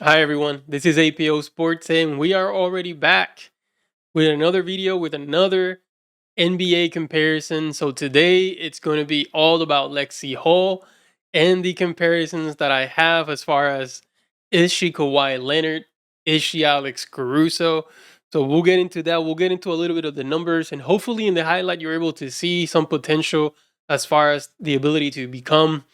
Hi everyone, this is APO Sports and we are already back with another video with another NBA comparison. So today it's going to be all about Lexie Hull and the comparisons that I have as far as is she Kawhi Leonard, is she Alex Caruso. So we'll get into that. We'll get into a little bit of the numbers and hopefully in the highlight you're able to see some potential as far as the ability to become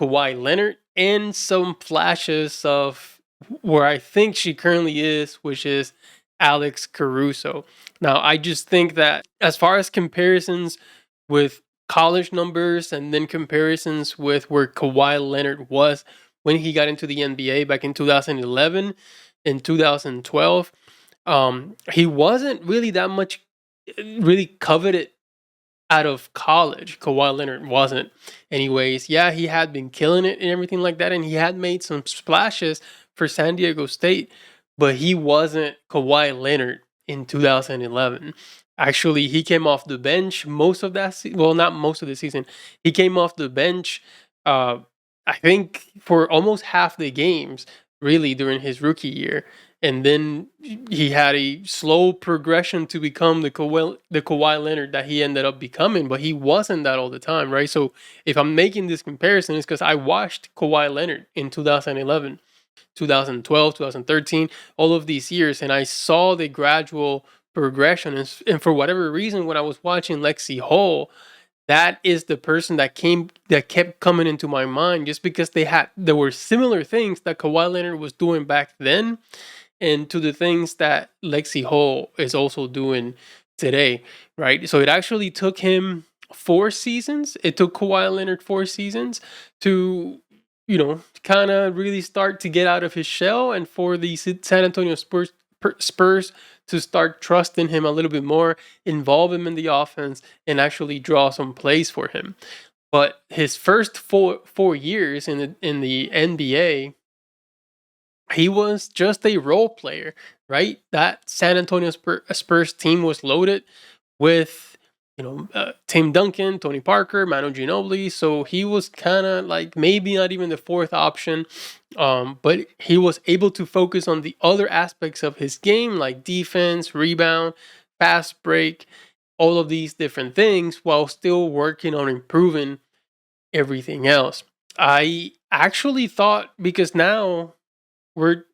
Kawhi Leonard and some flashes of where I think she currently is, which is Alex Caruso. Now, I just think that as far as comparisons with college numbers and then comparisons with where Kawhi Leonard was when he got into the NBA back in 2011 and 2012, he wasn't really that much really coveted out of college. Kawhi Leonard wasn't. Anyways, yeah, he had been killing it and everything like that, and he had made some splashes for San Diego State, but he wasn't Kawhi Leonard in 2011. Actually, he came off the bench most of that well, not most of the season. He came off the bench, I think, for almost half the games, really, during his rookie year. And then he had a slow progression to become the Kawhi Leonard that he ended up becoming, but he wasn't that all the time, right? So if I'm making this comparison, it's because I watched Kawhi Leonard in 2011, 2012, 2013, all of these years, and I saw the gradual progression. And for whatever reason, when I was watching Lexie Hull, that is the person that kept coming into my mind, just because there were similar things that Kawhi Leonard was doing back then, and to the things that Lexie Hull is also doing today, right? So it actually took him 4 seasons. It took Kawhi Leonard 4 seasons to kind of really start to get out of his shell, and for the San Antonio Spurs to start trusting him a little bit more, involve him in the offense, and actually draw some plays for him. But his first four years in the NBA, he was just a role player, right? That San Antonio Spurs team was loaded with, Tim Duncan, Tony Parker, Manu Ginobili. So he was kind of like maybe not even the fourth option, but he was able to focus on the other aspects of his game, like defense, rebound, fast break, all of these different things, while still working on improving everything else. I actually thought, because now we're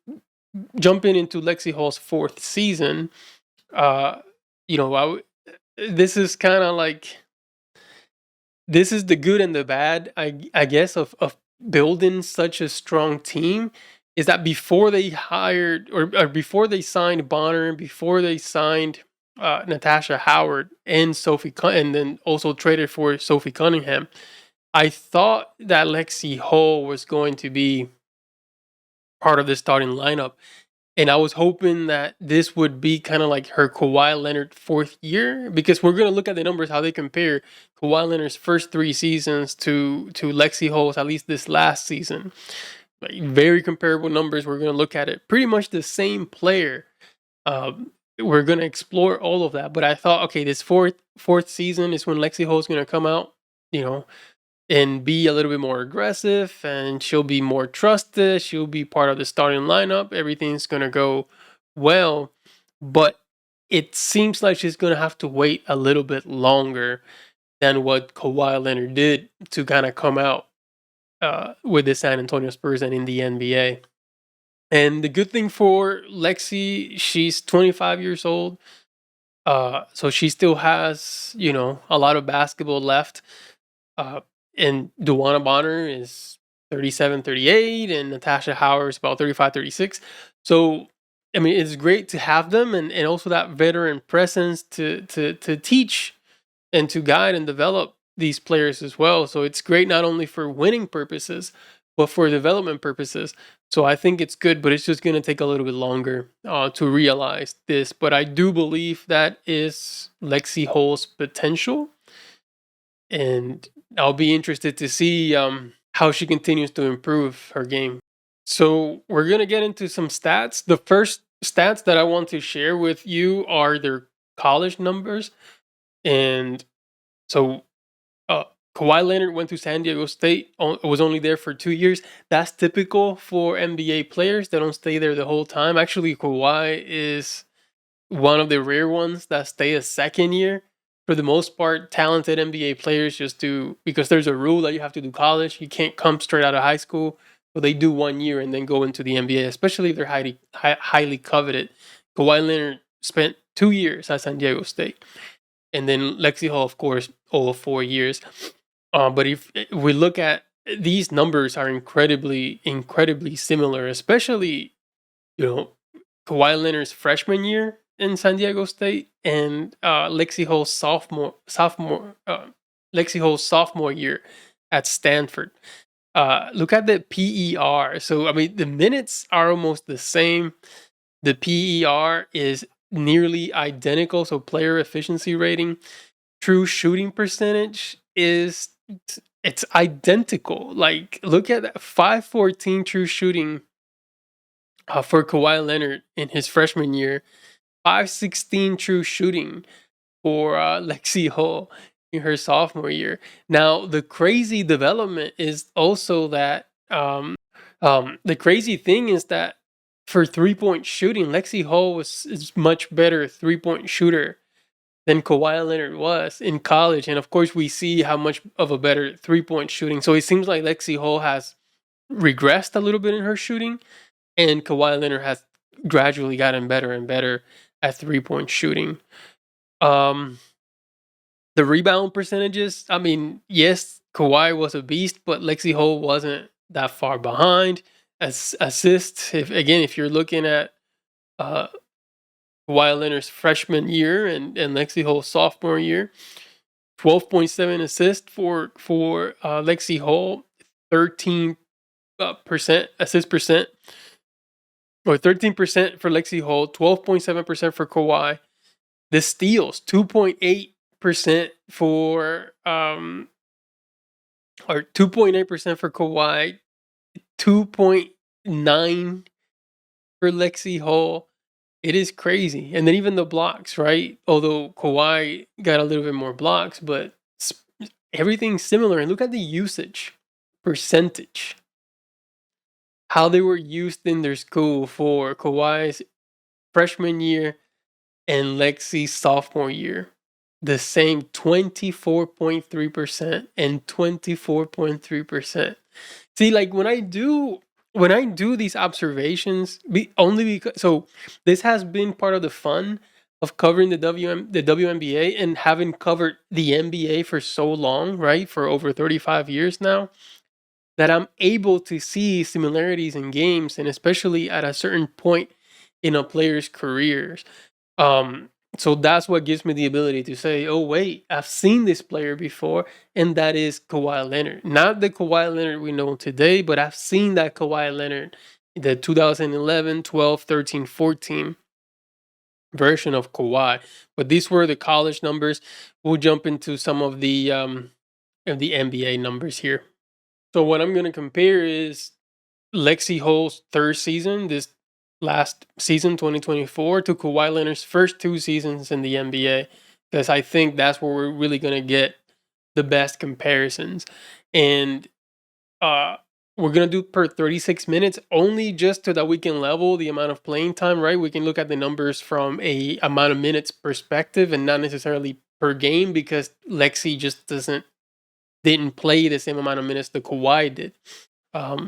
jumping into Lexie Hull's fourth season. Uh, this is kind of like, this is the good and the bad, I guess, of building such a strong team. Is that before they hired, or before they signed Bonner, before they signed Natasha Howard and and then also traded for Sophie Cunningham, I thought that Lexie Hull was going to be part of the starting lineup. And I was hoping that this would be kind of like her Kawhi Leonard fourth year, because we're going to look at the numbers, how they compare Kawhi Leonard's first three seasons to Lexie Hull's, at least this last season. Like, very comparable numbers. We're going to look at it. Pretty much the same player. We're going to explore all of that. But I thought, okay, this fourth season is when Lexie Hull's going to come out, and be a little bit more aggressive, and she'll be more trusted. She'll be part of the starting lineup. Everything's going to go well, but it seems like she's going to have to wait a little bit longer than what Kawhi Leonard did to kind of come out with the San Antonio Spurs and in the NBA. And the good thing for Lexie, she's 25 years old. So she still has, a lot of basketball left. And Duana Bonner is 37, 38, and Natasha Howard is about 35, 36. So, I mean, it's great to have them, and also that veteran presence to teach and to guide and develop these players as well. So it's great not only for winning purposes, but for development purposes. So I think it's good, but it's just going to take a little bit longer to realize this. But I do believe that is Lexie Hull's potential, and I'll be interested to see how she continues to improve her game. So we're gonna get into some stats. The first stats that I want to share with you are their college numbers, and so Kawhi Leonard went to San Diego State. Was only there for 2 years. That's typical for NBA players. They don't stay there the whole time. Actually, Kawhi is one of the rare ones that stay a second year. For the most part, talented NBA players just do, because there's a rule that you have to do college. You can't come straight out of high school. So they do 1 year and then go into the NBA, especially if they're highly coveted. Kawhi Leonard spent 2 years at San Diego State. And then Lexie Hull, of course, all 4 years. But if we look at, these numbers are incredibly, incredibly similar, especially, Kawhi Leonard's freshman year in San Diego State, and Lexie Hull's sophomore year at Stanford. Look at the PER. So I mean, the minutes are almost the same. The PER is nearly identical. So player efficiency rating, true shooting percentage it's identical. Like, look at that, 514 true shooting for Kawhi Leonard in his freshman year, 516 true shooting for Lexie Hull in her sophomore year. Now, the crazy development is also that the crazy thing is that for 3-point shooting, Lexie Hull is much better 3-point shooter than Kawhi Leonard was in college. And of course, we see how much of a better 3-point shooting. So it seems like Lexie Hull has regressed a little bit in her shooting, and Kawhi Leonard has gradually gotten better and better at 3-point shooting. The rebound percentages, I mean, yes, Kawhi was a beast, but Lexie Hull wasn't that far behind. As assists, if you're looking at Kawhi Leonard's freshman year and Lexie Hull's sophomore year, 12.7 assists for Lexie Hull, 13 percent assist percent, or 13% for Lexie Hull, 12.7% for Kawhi. The steals, 2.8% for or 2.8% for Kawhi, 2.9 for Lexie Hull. It is crazy. And then even the blocks, right? Although Kawhi got a little bit more blocks, but everything's similar. And look at the usage percentage. How they were used in their school for Kawhi's freshman year and Lexie's sophomore year. The same 24.3% and 24.3%. See, like when I do these observations, only because this has been part of the fun of covering the WNBA and having covered the NBA for so long, right? For over 35 years now, that I'm able to see similarities in games, and especially at a certain point in a player's careers. So that's what gives me the ability to say, oh, wait, I've seen this player before, and that is Kawhi Leonard. Not the Kawhi Leonard we know today, but I've seen that Kawhi Leonard, the 2011, 12, 13, 14 version of Kawhi. But these were the college numbers. We'll jump into some of the NBA numbers here. So what I'm going to compare is Lexie Hull's third season, this last season, 2024, to Kawhi Leonard's first 2 seasons in the NBA, because I think that's where we're really going to get the best comparisons. And we're going to do per 36 minutes, only just to that we can level the amount of playing time, right? We can look at the numbers from a amount of minutes perspective and not necessarily per game, because Lexie just didn't play the same amount of minutes that Kawhi did.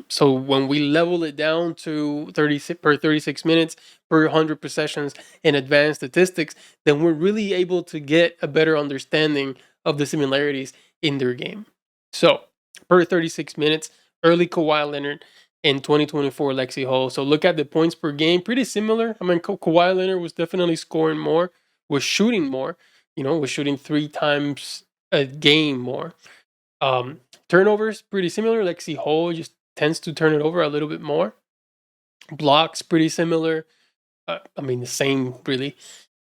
So when we level it down to 36 minutes per 100 possessions in advanced statistics, then we're really able to get a better understanding of the similarities in their game. So per 36 minutes, early Kawhi Leonard and 2024 Lexie Hull. So look at the points per game, pretty similar. I mean, Kawhi Leonard was definitely scoring more, was shooting more, was shooting 3 times a game more. Turnovers, pretty similar. Lexie Hull just tends to turn it over a little bit more. Blocks, pretty similar. The same, really.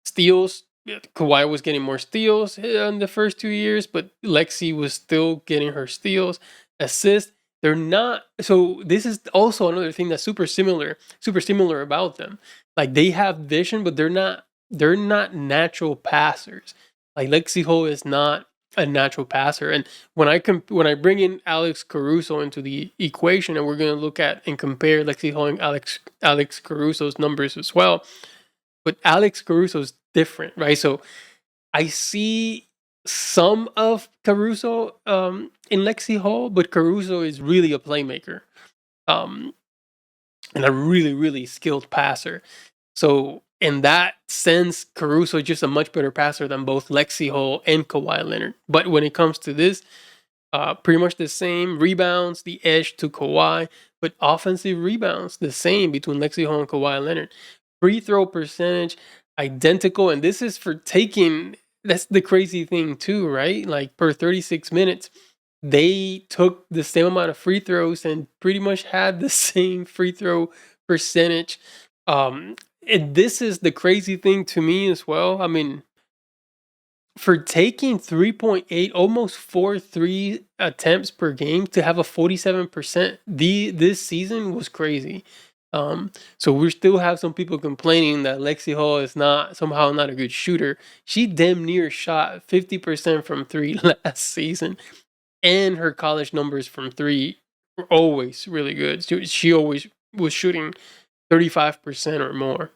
Steals, Kawhi was getting more steals in the first 2 years, but Lexie was still getting her steals. Assists, they're not. So this is also another thing that's super similar about them. Like, they have vision, but they're not natural passers. Like, Lexie Hull is not a natural passer. And when I bring in Alex Caruso into the equation, and we're going to look at and compare Lexie Hull and Alex Caruso's numbers as well, but Alex Caruso is different, right? So I see some of Caruso in Lexie Hull, but Caruso is really a playmaker, and a really, really skilled passer. So in that sense, Caruso is just a much better passer than both Lexie Hull and Kawhi Leonard. But when it comes to this, pretty much the same. Rebounds, the edge to Kawhi, but offensive rebounds, the same between Lexie Hull and Kawhi Leonard. Free throw percentage, identical. And this is for taking, that's the crazy thing too, right? Like, per 36 minutes, they took the same amount of free throws and pretty much had the same free throw percentage. And this is the crazy thing to me as well. I mean, for taking 3.8, almost 4 3 attempts per game to have a 47%, this season was crazy. So we still have some people complaining that Lexie Hull is somehow not a good shooter. She damn near shot 50% from 3 last season, and her college numbers from 3 were always really good. She always was shooting 35% or more.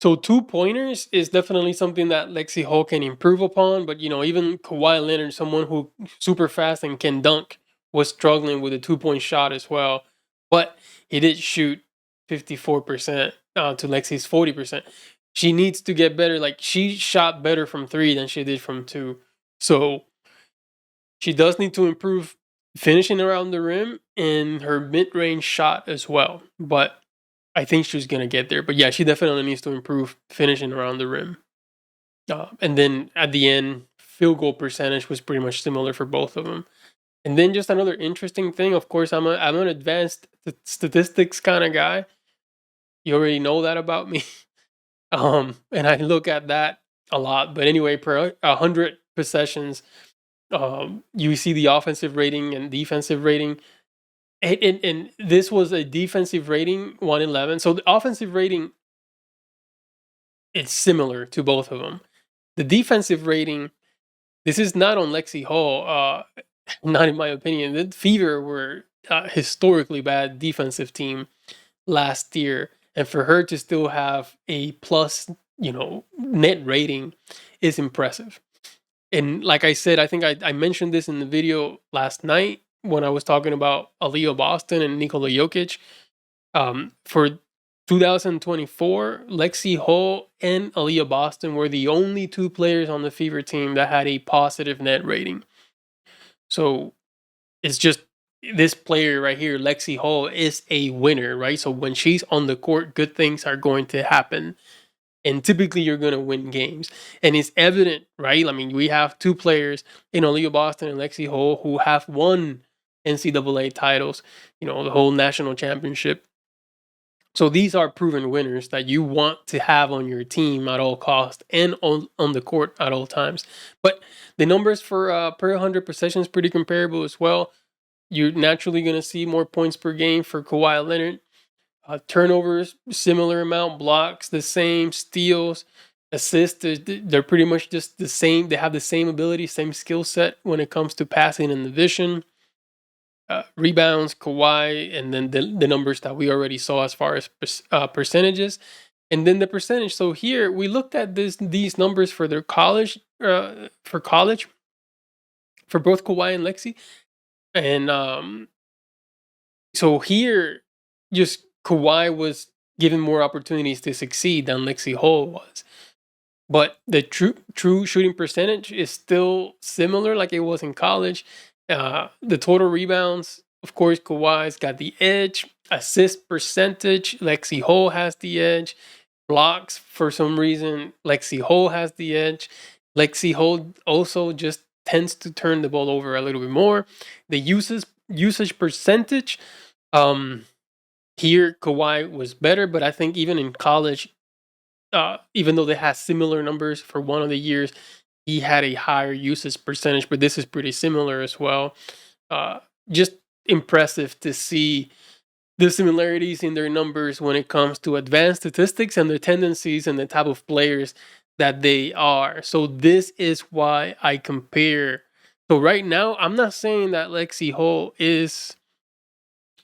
So 2-pointers is definitely something that Lexie Hull can improve upon, but even Kawhi Leonard, someone who super fast and can dunk, was struggling with a 2-point shot as well. But he did shoot 54% to Lexie's 40%. She needs to get better. Like, she shot better from 3 than she did from 2. So she does need to improve finishing around the rim and her mid-range shot as well. But I think she's going to get there. But yeah, she definitely needs to improve finishing around the rim. And then at the end, field goal percentage was pretty much similar for both of them. And then just another interesting thing, of course, I'm an advanced statistics kind of guy. You already know that about me. And I look at that a lot. But anyway, per 100 possessions, you see the offensive rating and defensive rating. And this was a defensive rating 111. So the offensive rating, it's similar to both of them. The defensive rating, this is not on Lexie Hull, not in my opinion. The Fever were historically bad defensive team last year, and for her to still have a plus, net rating is impressive. And like I said, I think I mentioned this in the video last night when I was talking about Aaliyah Boston and Nikola Jokic. For 2024, Lexie Hull and Aaliyah Boston were the only two players on the Fever team that had a positive net rating. So it's just this player right here, Lexie Hull, is a winner, right? So when she's on the court, good things are going to happen. And typically you're going to win games. And it's evident, right? I mean, we have two players in Aaliyah Boston and Lexie Hull who have won NCAA titles, the whole national championship. So these are proven winners that you want to have on your team at all costs and on the court at all times. But the numbers for per 100 possessions pretty comparable as well. You're naturally going to see more points per game for Kawhi Leonard. Turnovers, similar amount. Blocks, the same. Steals, assists, they're pretty much just the same. They have the same ability, same skill set when it comes to passing and the vision. Rebounds, Kawhi, and then the numbers that we already saw as far as percentages. And then the percentage. So here we looked at these numbers for their college, for both Kawhi and Lexie. And so here, just Kawhi was given more opportunities to succeed than Lexie Hull was. But the true shooting percentage is still similar like it was in college. The total rebounds, of course, Kawhi's got the edge. Assist percentage, Lexie Hull has the edge. Blocks, for some reason, Lexie Hull has the edge. Lexie Hull also just tends to turn the ball over a little bit more. The usage percentage, here Kawhi was better, but I think even in college, even though they had similar numbers for one of the years, he had a higher usage percentage, but this is pretty similar as well. Just impressive to see the similarities in their numbers when it comes to advanced statistics and their tendencies and the type of players that they are. So this is why I compare. So right now, I'm not saying that Lexie Hull is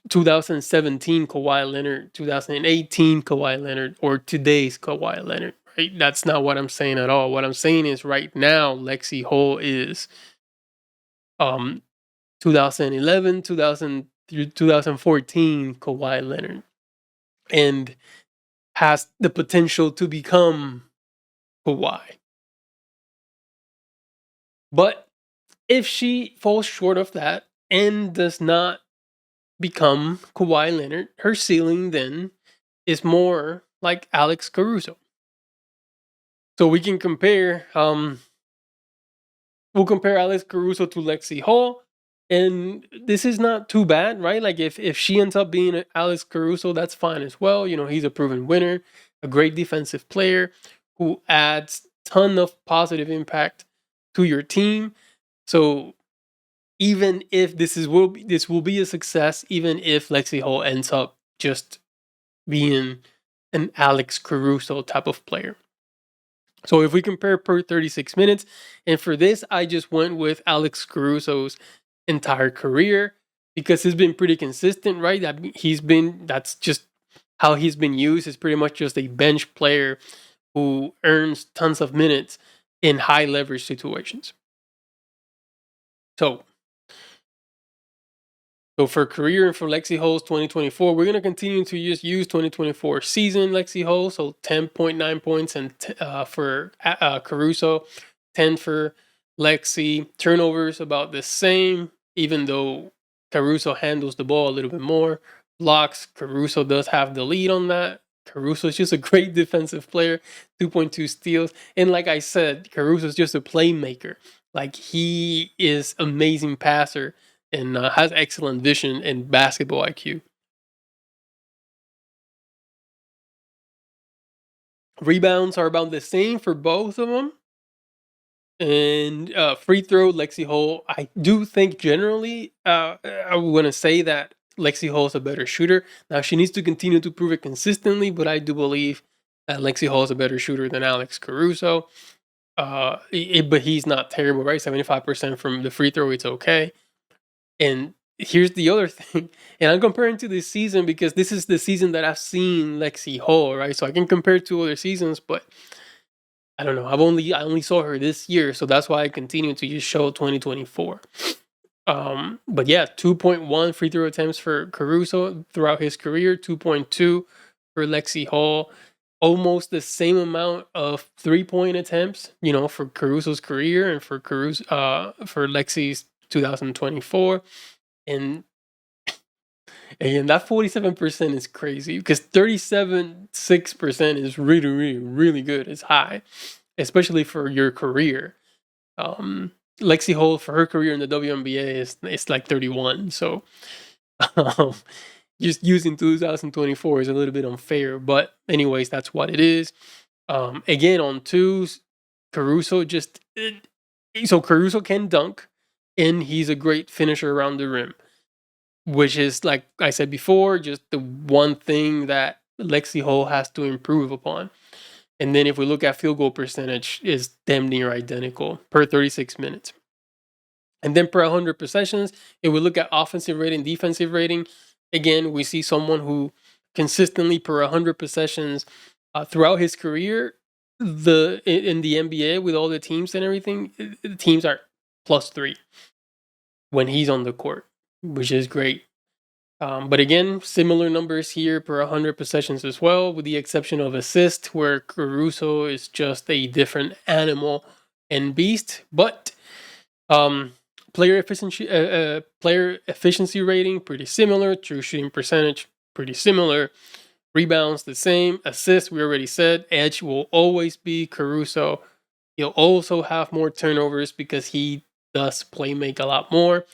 2017 Kawhi Leonard, 2018 Kawhi Leonard, or today's Kawhi Leonard, right? That's not what I'm saying at all. What I'm saying is right now, Lexie Hull is 2011, 2014 Kawhi Leonard, and has the potential to become Kawhi. But if she falls short of that and does not become Kawhi Leonard, her ceiling then is more like Alex Caruso. So we can compare, we'll compare Alex Caruso to Lexie Hull, and this is not too bad, right? Like if she ends up being Alex Caruso, that's fine as well. He's a proven winner, a great defensive player who adds ton of positive impact to your team. So even if this will be a success, even if Lexie Hull ends up just being an Alex Caruso type of player. So if we compare per 36 minutes, and for this, I just went with Alex Caruso's entire career because he's been pretty consistent, right? That's just how he's been used. Is pretty much just a bench player who earns tons of minutes in high leverage situations. So for career and for Lexie Hull's 2024, we're going to continue to use 2024 season Lexie Hull. So 10.9 points and for Caruso, 10 for Lexie. Turnovers about the same, even though Caruso handles the ball a little bit more. Blocks, Caruso does have the lead on that. Caruso is just a great defensive player, 2.2 steals. And like I said, Caruso is just a playmaker. Like he is amazing passer and has excellent vision and basketball IQ. Rebounds are about the same for both of them. And free throw, Lexie Hull. I do think generally, I want to say that Lexie Hull is a better shooter. Now she needs to continue to prove it consistently, but I do believe that Lexie Hull is a better shooter than Alex Caruso. But he's not terrible, right? 75% from the free throw, it's okay. And here's the other thing, and I'm comparing to this season because this is the season that I've seen Lexie Hull, right? So I can compare to other seasons, but I don't know. I only saw her this year, so that's why I continue to just show 2024. But yeah, 2.1 free throw attempts for Caruso throughout his career, 2.2 for Lexie Hull, almost the same amount of 3-point attempts, for Caruso's career and for for Lexie's 2024. And again, that 47% is crazy because 37.6% is really, really, really good. It's high, especially for your career. Lexie Hull for her career in the WNBA is like 31. So um, just using 2024 is a little bit unfair. But anyways, that's what it is. Again, on twos, Caruso so Caruso can dunk, and he's a great finisher around the rim, which is, like I said before, just the one thing that Lexie Hull has to improve upon. And then if we look at field goal percentage, is damn near identical per 36 minutes. And then per 100 possessions, if we look at offensive rating, defensive rating, again, we see someone who consistently per 100 possessions throughout his career, in the NBA with all the teams and everything, the teams are +3 when he's on the court, which is great. But again, similar numbers here per 100 possessions as well, with the exception of assist, where Caruso is just a different animal and beast. But player efficiency rating pretty similar. True shooting percentage pretty similar. Rebounds the same. Assists we already said. Edge will always be Caruso. He'll also have more turnovers because he does play make a lot more.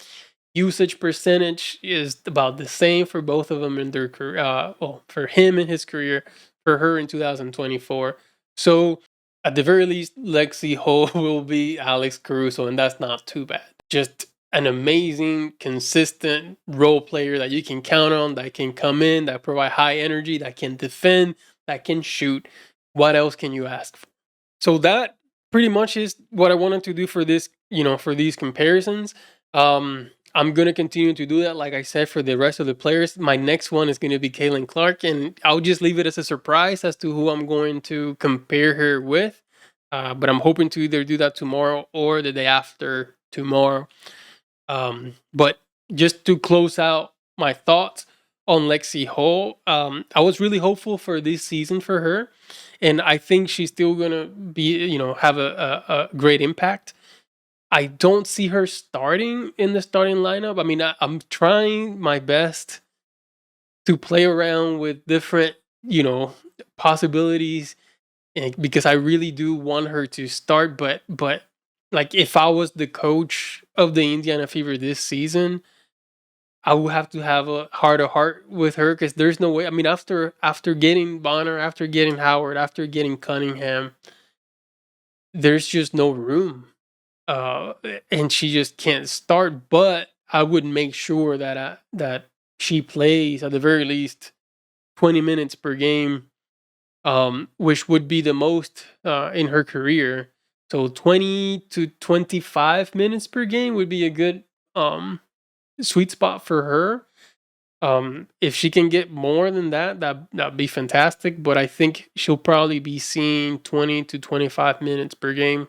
Usage percentage is about the same for both of them in their career. For him in his career, for her in 2024. So at the very least, Lexie Hull will be Alex Caruso, and that's not too bad. Just an amazing, consistent role player that you can count on, that can come in, that provide high energy, that can defend, that can shoot. What else can you ask for? So that pretty much is what I wanted to do for this, for these comparisons. I'm gonna continue to do that, like I said, for the rest of the players. My next one is gonna be Caitlin Clark, and I'll just leave it as a surprise as to who I'm going to compare her with. But I'm hoping to either do that tomorrow or the day after tomorrow. But just to close out my thoughts on Lexie Hull, I was really hopeful for this season for her, and I think she's still gonna be, have a great impact. I don't see her starting in the starting lineup. I mean, I'm trying my best to play around with different, possibilities, because I really do want her to start. But like, if I was the coach of the Indiana Fever this season, I would have to have a heart to heart with her because there's no way. I mean, after getting Bonner, after getting Howard, after getting Cunningham, there's just no room. And she just can't start. But I would make sure that she plays at the very least 20 minutes per game, which would be the most in her career. So 20 to 25 minutes per game would be a good sweet spot for her. If she can get more than that'd be fantastic. But I think she'll probably be seeing 20 to 25 minutes per game.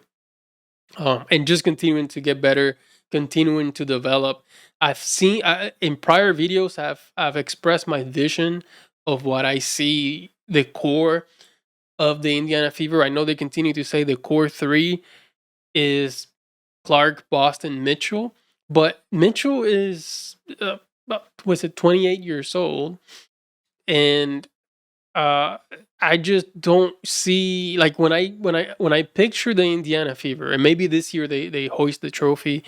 And just continuing to get better, continuing to develop. I've seen in prior videos, I've expressed my vision of what I see the core of the Indiana Fever. I know they continue to say the core three is Clark, Boston, Mitchell, but Mitchell is was it 28 years old, and I just don't see, like, when I picture the Indiana Fever, and maybe this year they hoist the trophy.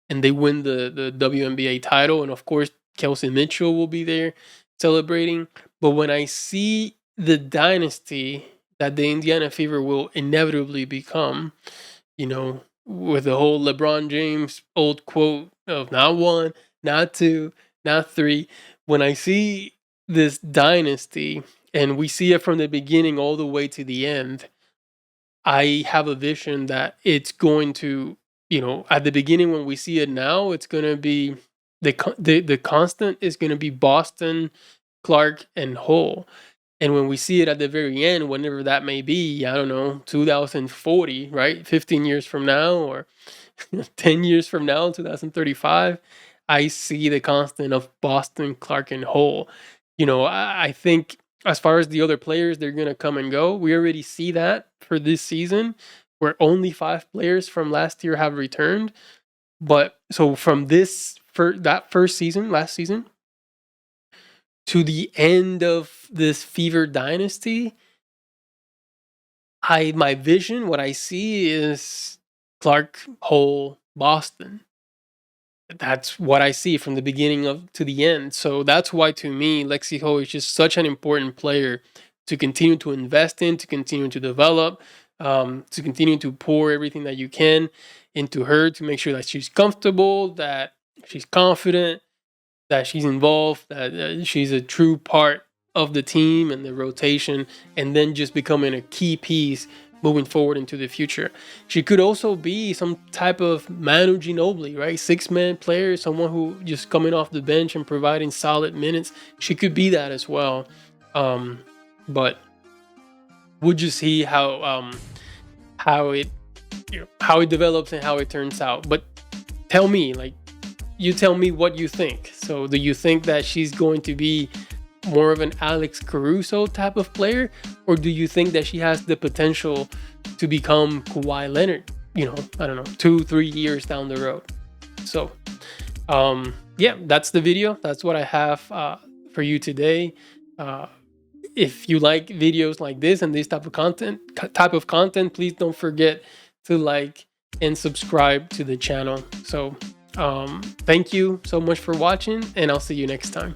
and they win the WNBA title, and of course Kelsey Mitchell will be there celebrating. But when I see the dynasty that the Indiana Fever will inevitably become, with the whole LeBron James old quote of not one, not two, not three, when I see this dynasty and we see it from the beginning all the way to the end, I have a vision that it's going to, at the beginning when we see it now, it's going to be the constant is going to be Boston, Clark, and Hull. And when we see it at the very end, whenever that may be, I don't know, 2040, right? 15 years from now or 10 years from now, 2035, I see the constant of Boston, Clark, and Hull. I think as far as the other players, they're going to come and go. We already see that for this season, where only 5 players from last year have returned. But so from that first season, last season, to the end of this Fever dynasty, my vision, what I see is Clark, Hull, Boston. That's what I see from the beginning to the end. So that's why, to me, Lexie Hull is just such an important player to continue to invest in, to continue to develop, to continue to pour everything that you can into her to make sure that she's comfortable, that she's confident, that she's involved, that she's a true part of the team and the rotation, and then just becoming a key piece moving forward into the future. She could also be some type of Manu Ginobili, right? 6-man player, someone who just coming off the bench and providing solid minutes. She could be that as well. But we'll just see how it develops and how it turns out. But tell me, you tell me what you think. So do you think that she's going to be more of an Alex Caruso type of player, or do you think that she has the potential to become Kawhi Leonard, I don't know, 2-3 years down the road? So yeah, that's the video. That's what I have for you today. If you like videos like this and this type of content, please don't forget to like and subscribe to the channel. So thank you so much for watching, and I'll see you next time.